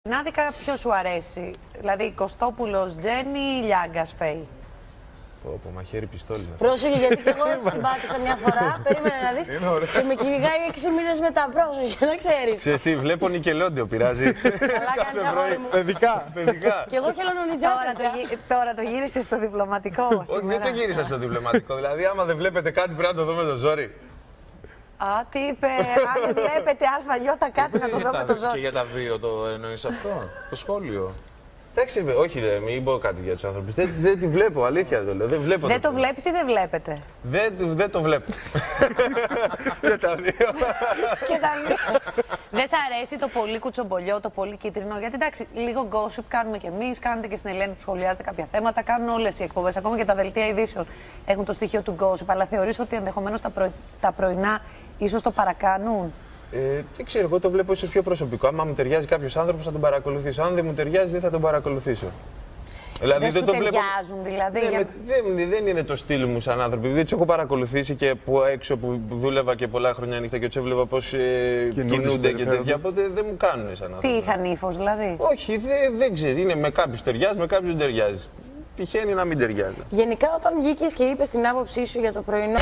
Νάδικα, ποιο σου αρέσει, δηλαδή Κωστόπουλος Τζένι ή Λιάγκας Φέη? Πω, μαχαίρι πιστόλι. Πρόσεχε, γιατί και εγώ έτσι την πάτησα μια φορά. Περίμενε να δεις. Και με κυνηγάει 6 μήνες μετά. Πρόσεχε, να ξέρεις. Ξέρεις τι, βλέπω Νικελόντιο, πειράζει. Καλά κάνεις, αγόρι μου. Παιδικά. Και εγώ θέλω νονιτζάτα. Τώρα το γύρισε στο διπλωματικό. Όχι, δεν το γύρισα στο διπλωματικό. Δηλαδή, άμα δεν βλέπετε κάτι, πρέπει να το δω με το ζόρι. Α, τι είπε, αν δεν βλέπετε αλφα κάτι να το δω με το ζόρι. Και για τα δύο το εννοείς αυτό, το σχόλιο? Εντάξει, όχι, μην πω κάτι για τους άνθρωπους. Δεν τη βλέπω, αλήθεια δεν το λέω. Δεν το βλέπεις ή δεν βλέπετε? Δεν το βλέπω. Και τα δύο. Δεν σ' αρέσει το πολύ κουτσομπολιό, το πολύ κίτρινο? Γιατί εντάξει, λίγο gossip κάνουμε κι εμείς, κάνετε και στην Ελένη που σχολιάζετε κάποια θέματα, κάνουν όλες οι εκπομπές, ακόμα και τα δελτία ειδήσεων έχουν το στοιχείο του gossip. Αλλά θεωρείς ότι ενδεχομένως τα πρωινά ίσως το παρακάνουν? Δεν ξέρω, εγώ το βλέπω ίσως πιο προσωπικό. Άμα μου ταιριάζει κάποιος άνθρωπος θα τον παρακολουθήσω. Αν δεν μου ταιριάζει, δεν θα τον παρακολουθήσω. Δηλαδή, δεν σου το ταιριάζουν, δηλαδή. Δεν είναι το στυλ μου σαν άνθρωποι. Δεν τους έχω παρακολουθήσει και που έξω που δούλευα και πολλά χρόνια νύχτα και τους έβλεπα πώς κινούνται και τέτοια. Οπότε δεν μου κάνουν σαν άνθρωποι. Τι είχαν ύφος, δηλαδή? Όχι, δεν ξέρω. Είναι με κάποιους ταιριάζει, με κάποιους δεν ταιριάζει. Τυχαίνει να μην ταιριάζει. Γενικά, όταν βγήκες και είπες την άποψή σου για το πρωινό.